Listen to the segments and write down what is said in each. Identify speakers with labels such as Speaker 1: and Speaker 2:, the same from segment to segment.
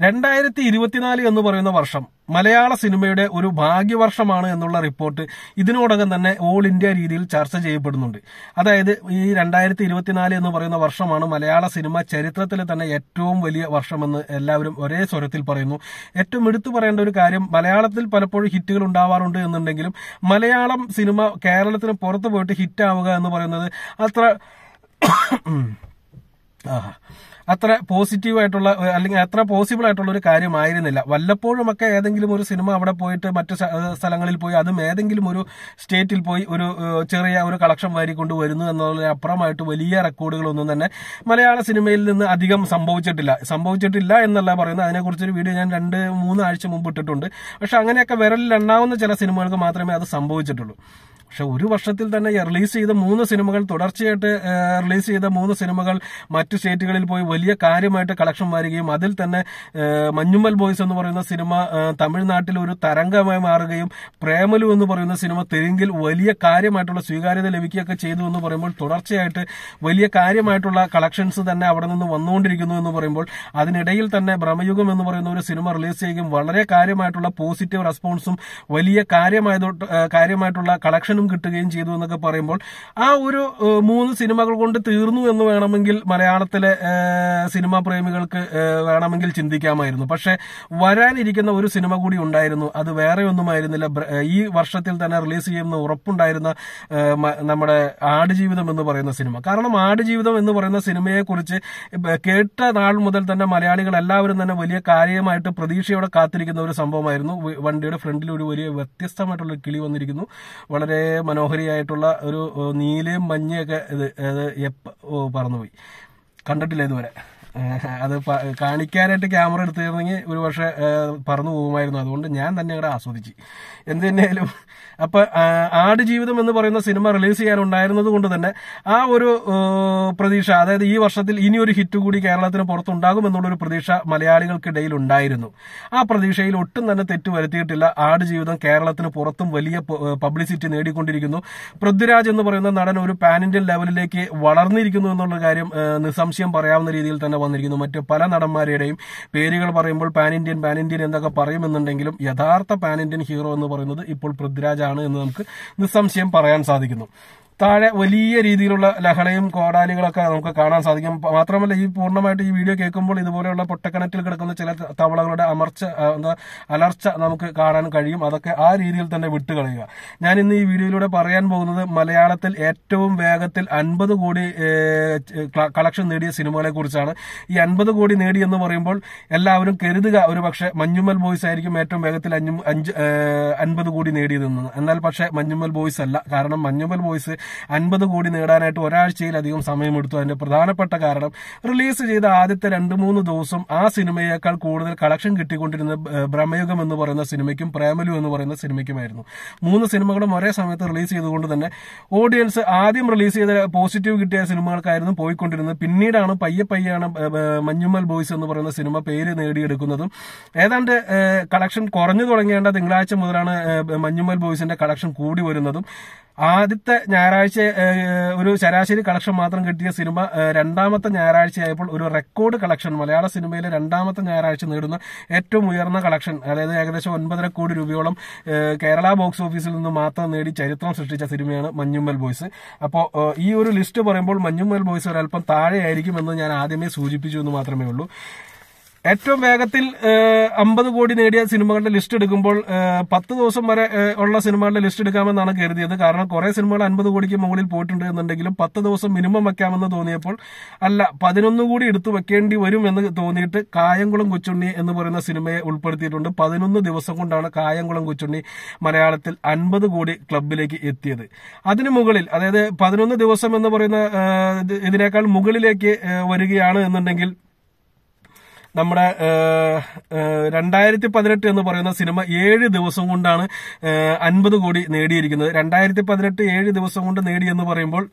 Speaker 1: 2024 എന്ന് പറയുന്ന വർഷം മലയാള സിനിമയുടെ ഒരു ഭാഗ്യവർഷമാണ് എന്നുള്ള റിപ്പോർട്ട് ഇതിനോടകം തന്നെ ഓൾ ഇന്ത്യ രീതിയിൽ ചർച്ച ചെയ്യപ്പെടുന്നുണ്ട്. അതായത് ഈ 2024 എന്ന് പറയുന്ന വർഷമാണ് മലയാള സിനിമ ചരിത്രത്തിൽ തന്നെ ഏറ്റവും വലിയ വർഷമെന്ന് എല്ലാവരും ഒരേ സ്വരത്തിൽ പറയുന്നു. ഏറ്റവും എടുത്തു പറയേണ്ട ഒരു കാര്യം, മലയാളത്തിൽ പലപ്പോഴും ഹിറ്റുകൾ ഉണ്ടാവാറുണ്ട് എന്നുണ്ടെങ്കിലും മലയാളം സിനിമ കേരളത്തിന് പുറത്തു പോയിട്ട് ഹിറ്റാവുക എന്ന് പറയുന്നത് അത്ര പോസിറ്റീവായിട്ടുള്ള അല്ലെങ്കിൽ അത്ര പോസിബിൾ ആയിട്ടുള്ള ഒരു കാര്യമായിരുന്നില്ല. വല്ലപ്പോഴുമൊക്കെ ഏതെങ്കിലും ഒരു സിനിമ അവിടെ പോയിട്ട് മറ്റു സ്ഥലങ്ങളിൽ പോയി, അതും ഏതെങ്കിലും ഒരു സ്റ്റേറ്റിൽ പോയി ഒരു ചെറിയ ഒരു കളക്ഷൻ വാരിക്കൊണ്ട് വരുന്നു എന്നുള്ളതിന് അപ്പുറമായിട്ട് വലിയ റെക്കോർഡുകളൊന്നും തന്നെ മലയാള സിനിമയിൽ നിന്ന് അധികം സംഭവിച്ചിട്ടില്ല എന്നല്ല പറയുന്നത്. അതിനെക്കുറിച്ചൊരു വീഡിയോ ഞാൻ 2-3 ആഴ്ച മുമ്പ് ഇട്ടിട്ടുണ്ട്. പക്ഷെ അങ്ങനെയൊക്കെ വിരലിൽ എണ്ണാവുന്ന ചില സിനിമകൾക്ക് മാത്രമേ അത് സംഭവിച്ചിട്ടുള്ളൂ. പക്ഷെ ഒരു വർഷത്തിൽ തന്നെ റിലീസ് ചെയ്ത 3 സിനിമകൾ, തുടർച്ചയായിട്ട് റിലീസ് ചെയ്ത 3 സിനിമകൾ മറ്റു സ്റ്റേറ്റുകളിൽ പോയി വലിയ കാര്യമായിട്ട് കളക്ഷൻ വരികയും അതിൽ തന്നെ മഞ്ഞുമ്മൽ ബോയ്സ് എന്ന് പറയുന്ന സിനിമ തമിഴ്നാട്ടിൽ ഒരു തരംഗമായി മാറുകയും പ്രേമലു എന്ന് പറയുന്ന സിനിമ തെലുങ്കിൽ വലിയ കാര്യമായിട്ടുള്ള സ്വീകാര്യത ലഭിക്കുകയൊക്കെ ചെയ്തു എന്ന് പറയുമ്പോൾ, തുടർച്ചയായിട്ട് വലിയ കാര്യമായിട്ടുള്ള കളക്ഷൻസ് തന്നെ അവിടെ നിന്ന് വന്നുകൊണ്ടിരിക്കുന്നു എന്ന് പറയുമ്പോൾ, അതിനിടയിൽ തന്നെ ഭ്രമയുഗം എന്ന് പറയുന്ന ഒരു സിനിമ റിലീസ് ചെയ്യുകയും വളരെ കാര്യമായിട്ടുള്ള പോസിറ്റീവ് റെസ്പോൺസും വലിയ കാര്യമായിട്ടുള്ള കളക്ഷൻ കിട്ടുകയും ചെയ്തു എന്നൊക്കെ പറയുമ്പോൾ, ആ ഒരു 3 സിനിമകൾ കൊണ്ട് തീർന്നു എന്ന് വേണമെങ്കിൽ മലയാളത്തിലെ സിനിമാ പ്രേമികൾക്ക് വേണമെങ്കിൽ ചിന്തിക്കാമായിരുന്നു. പക്ഷെ വരാനിരിക്കുന്ന ഒരു സിനിമ കൂടി ഉണ്ടായിരുന്നു. അത് വേറെ ഒന്നുമായിരുന്നില്ല, ഈ വർഷത്തിൽ തന്നെ റിലീസ് ചെയ്യുന്ന ഉറപ്പുണ്ടായിരുന്ന നമ്മുടെ ആടുജീവിതം എന്ന് പറയുന്ന സിനിമ. കാരണം ആടുജീവിതം എന്ന് പറയുന്ന സിനിമയെ കുറിച്ച് കേട്ട നാൾ മുതൽ തന്നെ മലയാളികൾ എല്ലാവരും തന്നെ വലിയ കാര്യമായിട്ട് പ്രതീക്ഷയോടെ കാത്തിരിക്കുന്ന ഒരു സംഭവമായിരുന്നു. വണ്ടിയുടെ ഫ്രണ്ടിൽ ഒരു വലിയ വ്യത്യസ്തമായിട്ടുള്ള കിളി വന്നിരിക്കുന്നു. വളരെ മനോഹരിയായിട്ടുള്ള ഒരു നീലയും മഞ്ഞയൊക്കെ പറന്നുപോയി, കണ്ടിട്ടില്ല ഇതുവരെ. അത് കാണിക്കാനായിട്ട് ക്യാമറ എടുത്തിരുന്നെങ്കിൽ ഒരു പക്ഷെ പറന്നു പോകുമായിരുന്നു. അതുകൊണ്ട് ഞാൻ തന്നെ അവിടെ ആസ്വദിച്ചു. എന്ത് തന്നെയായാലും അപ്പൊ ആടുജീവിതം എന്ന് പറയുന്ന സിനിമ റിലീസ് ചെയ്യാനുണ്ടായിരുന്നത് കൊണ്ട് തന്നെ ആ ഒരു പ്രതീക്ഷ, അതായത് ഈ വർഷത്തിൽ ഇനിയൊരു ഹിറ്റ് കൂടി കേരളത്തിന് പുറത്തുണ്ടാകും എന്നുള്ളൊരു പ്രതീക്ഷ മലയാളികൾക്കിടയിൽ ഉണ്ടായിരുന്നു. ആ പ്രതീക്ഷയിൽ ഒട്ടും തന്നെ തെറ്റ് വരുത്തിയിട്ടില്ല. ആടുജീവിതം കേരളത്തിന് പുറത്തും വലിയ പബ്ലിസിറ്റി നേടിക്കൊണ്ടിരിക്കുന്നു. പൃഥ്വിരാജ് എന്ന് പറയുന്ന നടൻ ഒരു പാൻ ഇന്ത്യൻ ലെവലിലേക്ക് വളർന്നിരിക്കുന്നു എന്നുള്ള കാര്യം നിസ്സംശയം പറയാവുന്ന രീതിയിൽ തന്നെ വന്നിരിക്കുന്നു. മറ്റ് പല നടന്മാരുടെയും പേരുകൾ പറയുമ്പോൾ പാൻ ഇന്ത്യൻ എന്നൊക്കെ പറയുമെന്നുണ്ടെങ്കിലും യഥാർത്ഥ പാൻ ഇന്ത്യൻ ഹീറോ എന്ന് പറയുന്നത് ഇപ്പോൾ പൃഥ്വിരാജ് ആണ് എന്ന് നമുക്ക് നിസ്സംശയം പറയാൻ സാധിക്കുന്നു. താഴെ വലിയ രീതിയിലുള്ള ലഹളയും കോടാലികളൊക്കെ നമുക്ക് കാണാൻ സാധിക്കും. മാത്രമല്ല, ഈ പൂർണ്ണമായിട്ട് ഈ വീഡിയോ കേൾക്കുമ്പോൾ ഇതുപോലെയുള്ള പൊട്ടക്കിണറ്റിൽ കിടക്കുന്ന ചില തവളകളുടെ അലർച്ച നമുക്ക് കാണാൻ കഴിയും. അതൊക്കെ ആ രീതിയിൽ തന്നെ വിട്ടുകളയുക. ഞാൻ ഇന്ന് ഈ വീഡിയോയിലൂടെ പറയാൻ പോകുന്നത് മലയാളത്തിൽ ഏറ്റവും വേഗത്തിൽ 50 കോടി കളക്ഷൻ നേടിയ സിനിമകളെ കുറിച്ചാണ്. ഈ 50 കോടി നേടി എന്ന് പറയുമ്പോൾ എല്ലാവരും കരുതുക ഒരു പക്ഷെ മഞ്ഞുമ്മൽ ബോയ്സ് ആയിരിക്കും ഏറ്റവും വേഗത്തിൽ 50 കോടി നേടിയതെന്ന്. എന്നാൽ പക്ഷെ മഞ്ഞുമ്മൽ ബോയ്സ് അല്ല. കാരണം മഞ്ഞുമ്മൽ ബോയ്സ് 50 കോടി നേടാനായിട്ട് ഒരാഴ്ചയിലധികം സമയമെടുത്തു. അതിന്റെ പ്രധാനപ്പെട്ട കാരണം റിലീസ് ചെയ്ത ആദ്യത്തെ 2-3 ദിവസം ആ സിനിമയേക്കാൾ കൂടുതൽ കളക്ഷൻ കിട്ടിക്കൊണ്ടിരുന്ന ഭ്രമയുഗം എന്ന് പറയുന്ന സിനിമയ്ക്കും പ്രേമലു എന്ന് പറയുന്ന സിനിമയ്ക്കുമായിരുന്നു. 3 സിനിമകളും ഒരേ സമയത്ത് റിലീസ് ചെയ്തുകൊണ്ട് തന്നെ ഓഡിയൻസ് ആദ്യം റിലീസ് ചെയ്ത പോസിറ്റീവ് കിട്ടിയ സിനിമകൾക്കായിരുന്നു പോയിക്കൊണ്ടിരുന്നത്. പിന്നീടാണ് പയ്യാണ് മഞ്ഞുമ്മൽ ബോയ്സ് എന്ന് പറയുന്ന സിനിമ പേര് നേടിയെടുക്കുന്നതും. ഏതാണ്ട് കളക്ഷൻ കുറഞ്ഞു തുടങ്ങേണ്ട തിങ്കളാഴ്ച മുതലാണ് മഞ്ഞുമ്മൽ ബോയ്സിന്റെ കളക്ഷൻ കൂടി വരുന്നതും. ആദ്യത്തെ ഞായറാഴ്ച ഒരു ശരാശരി കളക്ഷൻ മാത്രം കിട്ടിയ സിനിമ രണ്ടാമത്തെ ഞായറാഴ്ചയായപ്പോൾ ഒരു റെക്കോർഡ് കളക്ഷൻ, മലയാള സിനിമയിലെ രണ്ടാമത്തെ ഞായറാഴ്ച നേടുന്ന ഏറ്റവും ഉയർന്ന കളക്ഷൻ, അതായത് ഏകദേശം 9.5 കോടി രൂപയോളം കേരള ബോക്സ് ഓഫീസിൽ നിന്ന് മാത്രം നേടി ചരിത്രം സൃഷ്ടിച്ച സിനിമയാണ് മഞ്ഞുമ്മൽ ബോയ്സ്. അപ്പോൾ ഈ ഒരു ലിസ്റ്റ് പറയുമ്പോൾ മഞ്ഞുമ്മൽ ബോയ്സ് ഒരല്പം താഴെയായിരിക്കുമെന്ന് ഞാൻ ആദ്യമേ സൂചിപ്പിച്ചു എന്ന് മാത്രമേ ഉള്ളൂ. ഏറ്റവും വേഗത്തിൽ 50 കോടി നേടിയ സിനിമകളുടെ ലിസ്റ്റ് എടുക്കുമ്പോൾ 10 ദിവസം വരെ ഉള്ള സിനിമകളുടെ ലിസ്റ്റ് എടുക്കാമെന്നാണ് കരുതിയത്. കാരണം കുറെ സിനിമകൾ 50 കോടിക്ക് മുകളിൽ പോയിട്ടുണ്ട് എന്നുണ്ടെങ്കിലും 10 ദിവസം മിനിമം വെക്കാമെന്ന് തോന്നിയപ്പോൾ അല്ല, 11 കൂടി എടുത്തു വെക്കേണ്ടി വരും എന്ന് തോന്നിയിട്ട് കായംകുളം കൊച്ചുണ്ണി എന്ന് പറയുന്ന സിനിമയെ ഉൾപ്പെടുത്തിയിട്ടുണ്ട്. 11 ദിവസം കൊണ്ടാണ് കായംകുളം കൊച്ചുണ്ണി മലയാളത്തിൽ 50 കോടി ക്ലബിലേക്ക് എത്തിയത്. അതിനു മുകളിൽ, അതായത് 11 ദിവസം എന്ന് പറയുന്ന ഇതിനേക്കാൾ മുകളിലേക്ക് വരികയാണ് എന്നുണ്ടെങ്കിൽ നമ്മുടെ 2018 എന്ന് പറയുന്ന സിനിമ 7 ദിവസം കൊണ്ടാണ് 50 കോടി നേടിയിരിക്കുന്നത്. 2018 7 ദിവസം കൊണ്ട് നേടി എന്ന് പറയുമ്പോൾ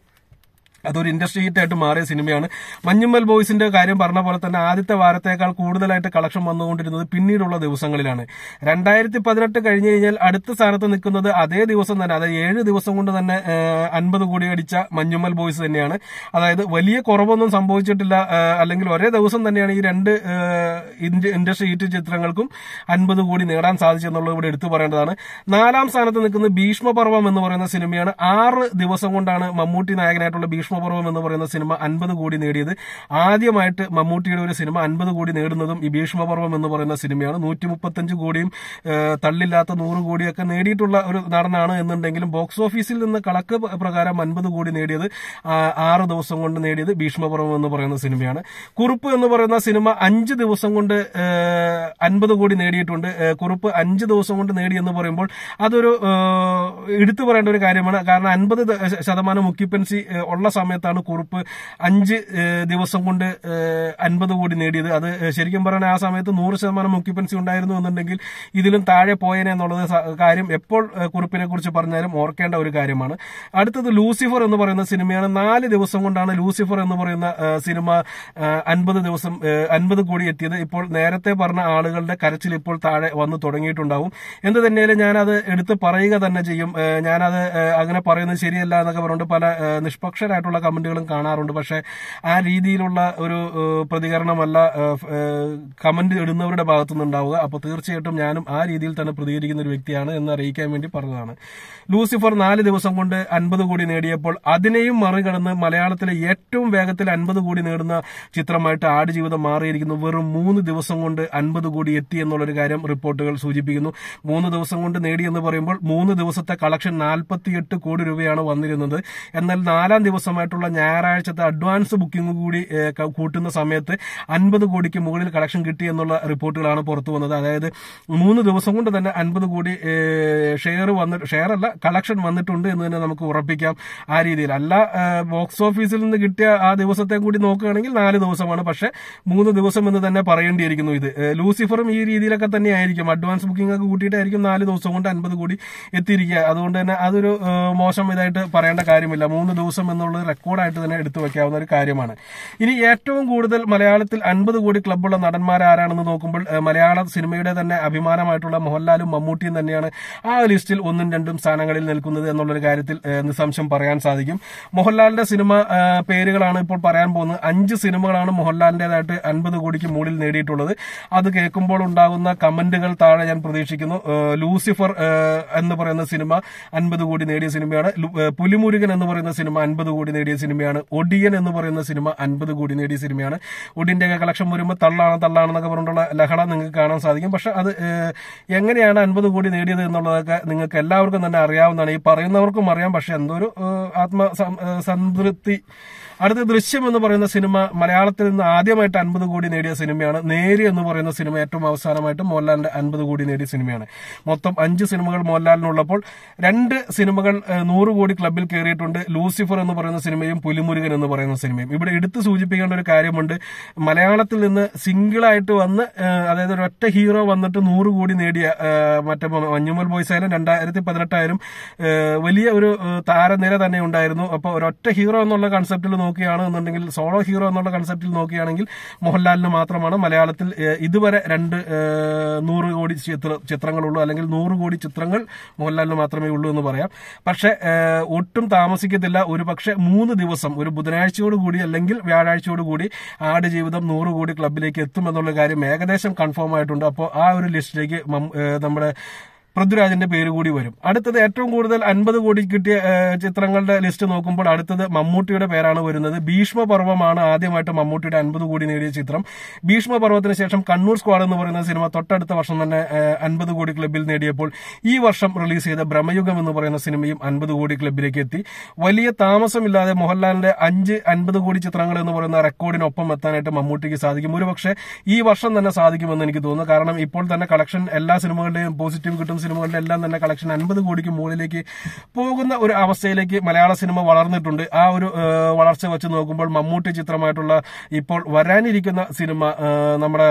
Speaker 1: അതൊരു ഇൻഡസ്ട്രി ഹിറ്റ് ആയിട്ട് മാറിയ സിനിമയാണ്. മഞ്ഞുമ്മൽ ബോയ്സിന്റെ കാര്യം പറഞ്ഞ പോലെ തന്നെ ആദ്യത്തെ വാരത്തേക്കാൾ കൂടുതലായിട്ട് കളക്ഷൻ വന്നുകൊണ്ടിരുന്നത് പിന്നീടുള്ള ദിവസങ്ങളിലാണ്. 2018 കഴിഞ്ഞു കഴിഞ്ഞാൽ അടുത്ത സ്ഥാനത്ത് നിൽക്കുന്നത് അതേ ദിവസം തന്നെ, അതായത് 7 ദിവസം കൊണ്ട് തന്നെ 50 കോടി അടിച്ച മഞ്ഞുമ്മൽ ബോയ്സ് തന്നെയാണ്. അതായത് വലിയ കുറവൊന്നും സംഭവിച്ചിട്ടില്ല, അല്ലെങ്കിൽ ഒരേ ദിവസം തന്നെയാണ് ഈ രണ്ട് ഇൻഡസ്ട്രി ഹിറ്റ് ചിത്രങ്ങൾക്കും 50 കോടി നേടാൻ സാധിച്ചെന്നുള്ളത് ഇവിടെ എടുത്തു പറയേണ്ടതാണ്. 4ാം സ്ഥാനത്ത് നിൽക്കുന്നത് ഭീഷ്മപർവം എന്ന് പറയുന്ന സിനിമയാണ്. 6 ദിവസം കൊണ്ടാണ് മമ്മൂട്ടി നായകനായിട്ടുള്ള ഭീഷ്മപർവം എന്ന് പറയുന്ന സിനിമ 50 കോടി നേടിയത്. ആദ്യമായിട്ട് മമ്മൂട്ടിയുടെ ഒരു സിനിമ 50 കോടി നേടുന്നതും ഈ ഭീഷ്മപർവം എന്ന് പറയുന്ന സിനിമയാണ്. 135 കോടിയും തള്ളില്ലാത്ത 100 കോടിയൊക്കെ നേടിയിട്ടുള്ള ഒരു നടനാണ് എന്നുണ്ടെങ്കിലും ബോക്സ് ഓഫീസിൽ നിന്ന് കണക്ക് പ്രകാരം 50 കോടി നേടിയത് 6 ദിവസം കൊണ്ട് നേടിയത് ഭീഷ്മപർവം എന്ന് പറയുന്ന സിനിമയാണ്. കുറുപ്പ് എന്ന് പറയുന്ന സിനിമ 5 ദിവസം കൊണ്ട് 50 കോടി നേടിയിട്ടുണ്ട്. കുറുപ്പ് 5 ദിവസം കൊണ്ട് നേടി എന്ന് പറയുമ്പോൾ അതൊരു എടുത്തു പറയേണ്ട ഒരു കാര്യമാണ്. കാരണം 50% ഒക്യുപ്പൻസി ഉള്ള സമയത്താണ് കുറുപ്പ് 5 ദിവസം കൊണ്ട് 50 കോടി നേടിയത്. അത് ശരിക്കും പറഞ്ഞാൽ ആ സമയത്ത് 100% ഒക്യുപ്പൻസി ഉണ്ടായിരുന്നു എന്നുണ്ടെങ്കിൽ ഇതിലും താഴെ പോയേനെ എന്നുള്ളത് കാര്യം എപ്പോൾ കുറുപ്പിനെ കുറിച്ച് പറഞ്ഞാലും ഓർക്കേണ്ട ഒരു കാര്യമാണ്. അടുത്തത് ലൂസിഫർ എന്ന് പറയുന്ന സിനിമയാണ്. 4 ദിവസം കൊണ്ടാണ് ലൂസിഫർ എന്ന് പറയുന്ന സിനിമ 50 കോടി എത്തിയത്. ഇപ്പോൾ നേരത്തെ പറഞ്ഞ ആളുകളുടെ കരച്ചിൽ ഇപ്പോൾ താഴെ വന്നു തുടങ്ങിയിട്ടുണ്ടാവും. എന്ത് തന്നെയാലും ഞാനത് എടുത്ത് പറയുക തന്നെ ചെയ്യും. ഞാനത് അങ്ങനെ പറയുന്നത് ശരിയല്ല എന്നൊക്കെ പറഞ്ഞുകൊണ്ട് പല നിഷ്പക്ഷരായിട്ടുള്ള കമന്റുകളും കാണാറുണ്ട്. പക്ഷെ ആ രീതിയിലുള്ള ഒരു പ്രതികരണമല്ല കമന്റ് ഇടുന്നവരുടെ ഭാഗത്തുനിന്നുണ്ടാവുക. അപ്പോൾ തീർച്ചയായിട്ടും ഞാനും ആ രീതിയിൽ തന്നെ പ്രതികരിക്കുന്ന ഒരു വ്യക്തിയാണ് എന്ന് അറിയിക്കാൻ വേണ്ടി പറഞ്ഞതാണ്. ലൂസിഫർ 4 ദിവസം കൊണ്ട് 50 കോടി നേടിയപ്പോൾ അതിനെയും മറികടന്ന് മലയാളത്തിലെ ഏറ്റവും വേഗത്തിൽ 50 കോടി നേടുന്ന ചിത്രമായിട്ട് ആടുജീവിതം മാറിയിരിക്കുന്നു. വെറും 3 ദിവസം കൊണ്ട് 50 കോടി എത്തി എന്നുള്ളൊരു കാര്യം റിപ്പോർട്ടുകൾ സൂചിപ്പിക്കുന്നു. 3 ദിവസം കൊണ്ട് നേടി എന്ന് പറയുമ്പോൾ 3 ദിവസത്തെ കളക്ഷൻ 48 കോടി രൂപയാണ് വന്നിരുന്നത്. എന്നാൽ 4ാം ദിവസമായിട്ടുള്ള ഞായറാഴ്ചത്തെ അഡ്വാൻസ് ബുക്കിംഗ് കൂടി കൂട്ടുന്ന സമയത്ത് 50 കോടിക്ക് മുകളിൽ കളക്ഷൻ കിട്ടി എന്നുള്ള റിപ്പോർട്ടുകളാണ് പുറത്തു വന്നത്. അതായത് 3 ദിവസം കൊണ്ട് തന്നെ 50 കോടി ഷെയറല്ല കളക്ഷൻ വന്നിട്ടുണ്ട് എന്ന് തന്നെ നമുക്ക് ഉറപ്പിക്കാം. ആ രീതിയിൽ അല്ല, ബോക്സ് ഓഫീസിൽ നിന്ന് കിട്ടിയ ആ ദിവസത്തെ കൂടി നോക്കുകയാണെങ്കിൽ 4 ദിവസമാണ്. പക്ഷെ 3 ദിവസം എന്ന് തന്നെ പറയേണ്ടിയിരിക്കുന്നു. ഇത് ലൂസിഫറും ഈ രീതിയിലൊക്കെ തന്നെ ആയിരിക്കും. അഡ്വാൻസ് ബുക്കിംഗ് ഒക്കെ കൂട്ടിയിട്ടായിരിക്കും 4 ദിവസം കൊണ്ട് 50 കോടി എത്തിയിരിക്കുക. അതുകൊണ്ട് തന്നെ അതൊരു മോശം ഇതായിട്ട് പറയേണ്ട കാര്യമില്ല. 3 ദിവസം എന്നുള്ളത് റെക്കോർഡായിട്ട് തന്നെ എടുത്തു വെക്കാവുന്ന ഒരു കാര്യമാണ്. ഇനി ഏറ്റവും കൂടുതൽ മലയാളത്തിൽ 50 കോടി ക്ലബ്ബുള്ള നടന്മാർ ആരാണെന്ന് നോക്കുമ്പോൾ മലയാള സിനിമയുടെ തന്നെ അഭിമാനമായിട്ടുള്ള മോഹൻലാലും മമ്മൂട്ടിയും തന്നെയാണ് ആ ലിസ്റ്റിൽ 1ഉം 2ഉം സ്ഥാനങ്ങളിൽ നിൽക്കുന്നത് എന്നുള്ളൊരു കാര്യത്തിൽ നിസ്സംശയം പറയാൻ സാധിക്കും. മോഹൻലാലിന്റെ സിനിമ പേരുകളാണ് ഇപ്പോൾ പറയാൻ പോകുന്നത്. 5 സിനിമകളാണ് മോഹൻലാലിന്റേതായിട്ട് 50 കോടിക്ക് മുകളിൽ നേടിയിട്ടുള്ളത്. അത് കേൾക്കുമ്പോൾ ഉണ്ടാകുന്ന കമന്റുകൾ താഴെ ഞാൻ പ്രതീക്ഷിക്കുന്നു. ലൂസിഫർ എന്ന് പറയുന്ന സിനിമ 50 കോടി നേടിയ സിനിമയാണ്. പുലിമുരുകൻ എന്ന് പറയുന്ന സിനിമ 50 കോടി നേടിയ സിനിമയാണ്. ഒടിയൻ എന്ന് പറയുന്ന സിനിമ 50 കോടി നേടിയ സിനിമയാണ്. ഒടിയന്റെ കളക്ഷൻ വരുമ്പോൾ തള്ളാണെന്നൊക്കെ പറഞ്ഞിട്ടുള്ള ലഹള നിങ്ങൾക്ക് കാണാൻ സാധിക്കും. പക്ഷെ അത് എങ്ങനെയാണ് 50 കോടി നേടിയത് എന്നുള്ളതൊക്കെ നിങ്ങൾക്ക് എല്ലാവർക്കും തന്നെ അറിയാവുന്നതാണ്. ഈ പറയുന്നവർക്കും അറിയാം. പക്ഷെ എന്തോ ഒരു ആത്മസംതൃപ്തി. അടുത്ത ദൃശ്യം എന്ന് പറയുന്ന സിനിമ മലയാളത്തിൽ നിന്ന് ആദ്യമായിട്ട് 50 കോടി നേടിയ സിനിമയാണ്. നേര് എന്ന് പറയുന്ന സിനിമ ഏറ്റവും അവസാനമായിട്ട് മോഹൻലാലിന്റെ 50 കോടി നേടിയ സിനിമയാണ്. മൊത്തം 5 സിനിമകൾ മോഹൻലാലിനുള്ളപ്പോൾ 2 സിനിമകൾ 100 കോടി ക്ലബിൽ കയറിയിട്ടുണ്ട്. ലൂസിഫർ എന്ന് പറയുന്ന സിനിമയും പുലിമുരുകൻ എന്ന് പറയുന്ന സിനിമയും. ഇവിടെ എടുത്ത് സൂചിപ്പിക്കേണ്ട ഒരു കാര്യമുണ്ട്. മലയാളത്തിൽ നിന്ന് സിംഗിളായിട്ട് വന്ന്, അതായത് ഒരൊറ്റ ഹീറോ വന്നിട്ട് 100 കോടി നേടിയ മറ്റേ മഞ്ഞുമ്മൽ ബോയ്സ് ആയാലും 2018 ആയാലും വലിയ ഒരു താരനിര തന്നെ ഉണ്ടായിരുന്നു. അപ്പോൾ ഒരൊറ്റ ഹീറോ എന്നുള്ള കൺസെപ്റ്റിൽ നോക്കുകയാണെന്നുണ്ടെങ്കിൽ, സോളോ ഹീറോ എന്നുള്ള കൺസെപ്റ്റിൽ നോക്കുകയാണെങ്കിൽ മോഹൻലാലിന് മാത്രമാണ് മലയാളത്തിൽ ഇതുവരെ 100 കോടി ചിത്രങ്ങളുള്ളൂ, അല്ലെങ്കിൽ 100 കോടി ചിത്രങ്ങൾ മോഹൻലാലിന് മാത്രമേ ഉള്ളൂ എന്ന് പറയാം. പക്ഷെ ഒട്ടും താമസിക്കത്തില്ല. ഒരു പക്ഷെ 3 ദിവസം, ഒരു ബുധനാഴ്ചയോടുകൂടി അല്ലെങ്കിൽ വ്യാഴാഴ്ചയോടുകൂടി ആടുജീവിതം 100 കോടി ക്ലബിലേക്ക് എത്തുമെന്നുള്ള കാര്യം ഏകദേശം കൺഫേം ആയിട്ടുണ്ട്. അപ്പോൾ ആ ഒരു ലിസ്റ്റിലേക്ക് നമ്മുടെ പൃഥ്വിരാജിന്റെ പേര് കൂടി വരും. അടുത്തത് ഏറ്റവും കൂടുതൽ 50 കോടി കിട്ടിയ ചിത്രങ്ങളുടെ ലിസ്റ്റ് നോക്കുമ്പോൾ അടുത്തത് മമ്മൂട്ടിയുടെ പേരാണ് വരുന്നത്. ഭീഷ്മപർവമാണ് ആദ്യമായിട്ട് മമ്മൂട്ടിയുടെ 50 കോടി നേടിയ ചിത്രം. ഭീഷ്മപർവത്തിന് ശേഷം കണ്ണൂർ സ്ക്വാഡ് എന്ന് പറയുന്ന സിനിമ തൊട്ടടുത്ത വർഷം തന്നെ 50 കോടി ക്ലബിൽ നേടിയപ്പോൾ ഈ വർഷം റിലീസ് ചെയ്ത ബ്രഹ്മയുഗം എന്ന് പറയുന്ന സിനിമയും 50 കോടി ക്ലബിലേക്ക് എത്തി. വലിയ താമസമില്ലാതെ മോഹൻലാലിന്റെ 50 കോടി ചിത്രങ്ങൾ എന്ന് പറയുന്ന റെക്കോർഡിനൊപ്പം എത്താനായിട്ട് മമ്മൂട്ടിക്ക് സാധിക്കും. ഒരുപക്ഷെ ഈ വർഷം തന്നെ സാധിക്കുമെന്ന് എനിക്ക് തോന്നുന്നു. കാരണം ഇപ്പോൾ തന്നെ കളക്ഷൻ എല്ലാ സിനിമകളുടെയും പോസിറ്റീവ് കിട്ടുന്ന സിനിമകളുടെ എല്ലാം തന്നെ കളക്ഷൻ 50 കോടിക്ക് മുകളിലേക്ക് പോകുന്ന ഒരു അവസ്ഥയിലേക്ക് മലയാള സിനിമ വളർന്നിട്ടുണ്ട്. ആ ഒരു വളർച്ച വെച്ച് നോക്കുമ്പോൾ മമ്മൂട്ടി ചിത്രമായിട്ടുള്ള ഇപ്പോൾ വരാനിരിക്കുന്ന സിനിമ നമ്മുടെ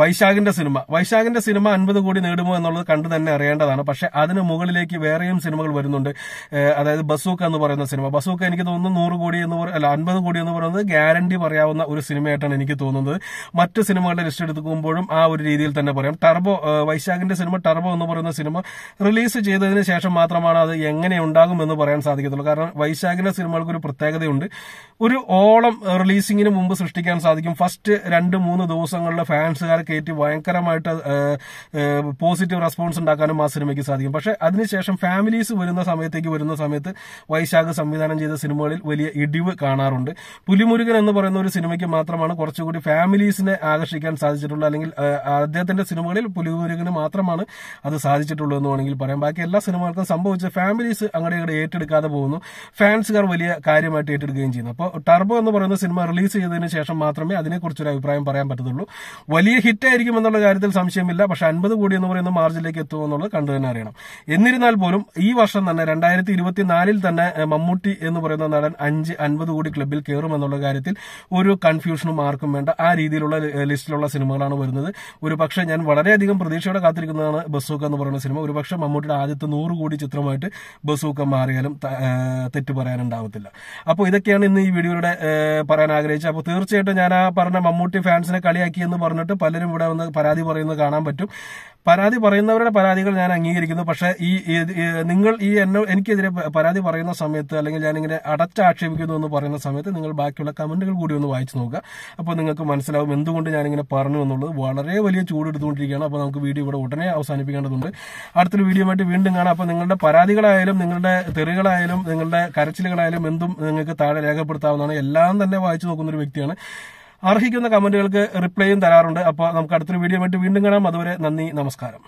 Speaker 1: വൈശാഖിന്റെ സിനിമ 50 കോടി നേടുമോ എന്നുള്ളത് കണ്ടു തന്നെ അറിയേണ്ടതാണ്. പക്ഷെ അതിന് മുകളിലേക്ക് വേറെയും സിനിമകൾ വരുന്നുണ്ട്. അതായത് ബസൂക്ക എന്ന് പറയുന്ന സിനിമ. ബസൂക്ക എനിക്ക് തോന്നുന്നു 100 കോടി എന്ന് 50 കോടി എന്ന് പറയുന്നത് ഗ്യാരണ്ടി പറയാവുന്ന ഒരു സിനിമയായിട്ടാണ് എനിക്ക് തോന്നുന്നത്. മറ്റ് സിനിമകളുടെ ലിസ്റ്റ് എടുക്കുമ്പോഴും ആ ഒരു രീതിയിൽ തന്നെ പറയാം. ടർബോ, വൈശാഖിന്റെ സിനിമ ടർബോ എന്ന് പറയുന്ന സിനിമ റിലീസ് ചെയ്തതിന് ശേഷം മാത്രമാണ് അത് എങ്ങനെ ഉണ്ടാകും എന്ന് പറയാൻ സാധിക്കത്തുള്ളൂ. കാരണം വൈശാഖിന്റെ സിനിമകൾക്ക് ഒരു പ്രത്യേകതയുണ്ട്. ഒരു ഓളം റിലീസിംഗിന് മുമ്പ് സൃഷ്ടിക്കാൻ സാധിക്കും. ഫസ്റ്റ് 2-3 ദിവസങ്ങളിലെ ഫാൻസുകാരെ കയറ്റി ഭയങ്കരമായിട്ട് പോസിറ്റീവ് റെസ്പോൺസ് ഉണ്ടാക്കാനും ആ സിനിമയ്ക്ക് സാധിക്കും. പക്ഷെ അതിനുശേഷം ഫാമിലീസ് വരുന്ന സമയത്ത് വൈശാഖ് സംവിധാനം ചെയ്ത സിനിമകളിൽ വലിയ ഇടിവ് കാണാറുണ്ട്. പുലിമുരുകൻ എന്ന് പറയുന്ന ഒരു സിനിമയ്ക്ക് മാത്രമാണ് കുറച്ചുകൂടി ഫാമിലീസിനെ ആകർഷിക്കാൻ സാധിച്ചിട്ടുള്ളത്. അല്ലെങ്കിൽ അദ്ദേഹത്തിന്റെ സിനിമകളിൽ പുലിമുരുകന് മാത്രമാണ് അത് സാധിച്ചിട്ടുള്ളൂ എന്ന് വേണമെങ്കിൽ പറയാം. ബാക്കി എല്ലാ സിനിമകൾക്കും സംഭവിച്ച ഫാമിലീസ് അങ്ങോട്ട് ഏറ്റെടുക്കാതെ പോകുന്നു, ഫാൻസുകാർ വലിയ കാര്യമായിട്ട് ഏറ്റെടുക്കുകയും ചെയ്യുന്നു. അപ്പോൾ ടർബോ എന്ന് പറയുന്ന സിനിമ റിലീസ് ചെയ്തതിനു ശേഷം മാത്രമേ അതിനെക്കുറിച്ചൊരു അഭിപ്രായം പറയാൻ പറ്റത്തുള്ളൂ. വലിയ ഹിറ്റ് ആയിരിക്കും എന്നുള്ള കാര്യത്തിൽ സംശയമില്ല. പക്ഷെ 50 കോടി എന്ന് പറയുന്ന മാർജിനിലേക്ക് എത്തുമെന്നുള്ളത് കണ്ടു തന്നെ അറിയണം. എന്നിരുന്നാൽ പോലും ഈ വർഷം തന്നെ 2024 തന്നെ മമ്മൂട്ടി എന്ന് പറയുന്ന നടൻ 50 കോടി ക്ലബിൽ കയറുമെന്നുള്ള കാര്യത്തിൽ ഒരു കൺഫ്യൂഷനും ആർക്കും വേണ്ട. ആ രീതിയിലുള്ള ലിസ്റ്റിലുള്ള സിനിമകളാണ് വരുന്നത്. ഒരു പക്ഷേ ഞാൻ വളരെയധികം പ്രതീക്ഷയോടെ കാത്തിരിക്കുന്നതാണ് ബസൂക്ക എന്ന് പറയുന്ന സിനിമ. ഒരു പക്ഷേ മമ്മൂട്ടിയുടെ ആദ്യത്തെ 100 കോടി ചിത്രമായിട്ട് ബസൂക്ക മാറിയാലും തെറ്റ് പറയാനുണ്ടാവത്തില്ല. അപ്പോൾ ഇതൊക്കെയാണ് ഇന്ന് ഈ വീഡിയോയുടെ പറയാൻ ആഗ്രഹിച്ചത്. അപ്പോൾ തീർച്ചയായിട്ടും ഞാൻ ആ പറഞ്ഞ മമ്മൂട്ടി ഫാൻസിനെ കളിയാക്കി എന്ന് പറഞ്ഞിട്ട് പലരും ഇവിടെ വന്ന് പരാതി പറയുന്നത് കാണാൻ പറ്റും. പരാതി പറയുന്നവരുടെ പരാതികൾ ഞാൻ അംഗീകരിക്കുന്നു. പക്ഷെ നിങ്ങൾ എനിക്കെതിരെ പരാതി പറയുന്ന സമയത്ത്, അല്ലെങ്കിൽ ഞാനിങ്ങനെ അടച്ചാക്ഷേപിക്കുന്നു എന്ന് പറയുന്ന സമയത്ത് നിങ്ങൾ ബാക്കിയുള്ള കമന്റുകൾ കൂടി ഒന്ന് വായിച്ചു നോക്കുക. അപ്പോൾ നിങ്ങൾക്ക് മനസ്സിലാവും എന്തുകൊണ്ട് ഞാനിങ്ങനെ പറഞ്ഞു എന്നുള്ളത്. വളരെ വലിയ ചൂടെടുത്തുകൊണ്ടിരിക്കുകയാണ്. അപ്പോൾ നമുക്ക് വീഡിയോ ഇവിടെ ഉടനെ അവസാനിപ്പിക്കേണ്ടതുണ്ട്. അടുത്തൊരു വീഡിയോ ആയിട്ട് വീണ്ടും കാണാം. അപ്പോൾ നിങ്ങളുടെ പരാതികളായാലും നിങ്ങളുടെ തെറികളായാലും നിങ്ങളുടെ കരച്ചിലുകളായാലും എന്തും നിങ്ങൾക്ക് താഴെ രേഖപ്പെടുത്താവുന്നതാണ്. എല്ലാം തന്നെ വായിച്ചു നോക്കുന്ന ഒരു വ്യക്തിയാണ്. അർഹിക്കുന്ന കമന്റുകൾക്ക് റിപ്ലൈയും തരാറുണ്ട്. അപ്പോൾ നമുക്ക് അടുത്തൊരു വീഡിയോ ആയിട്ട് വീണ്ടും കാണാം. അതുവരെ നന്ദി, നമസ്കാരം.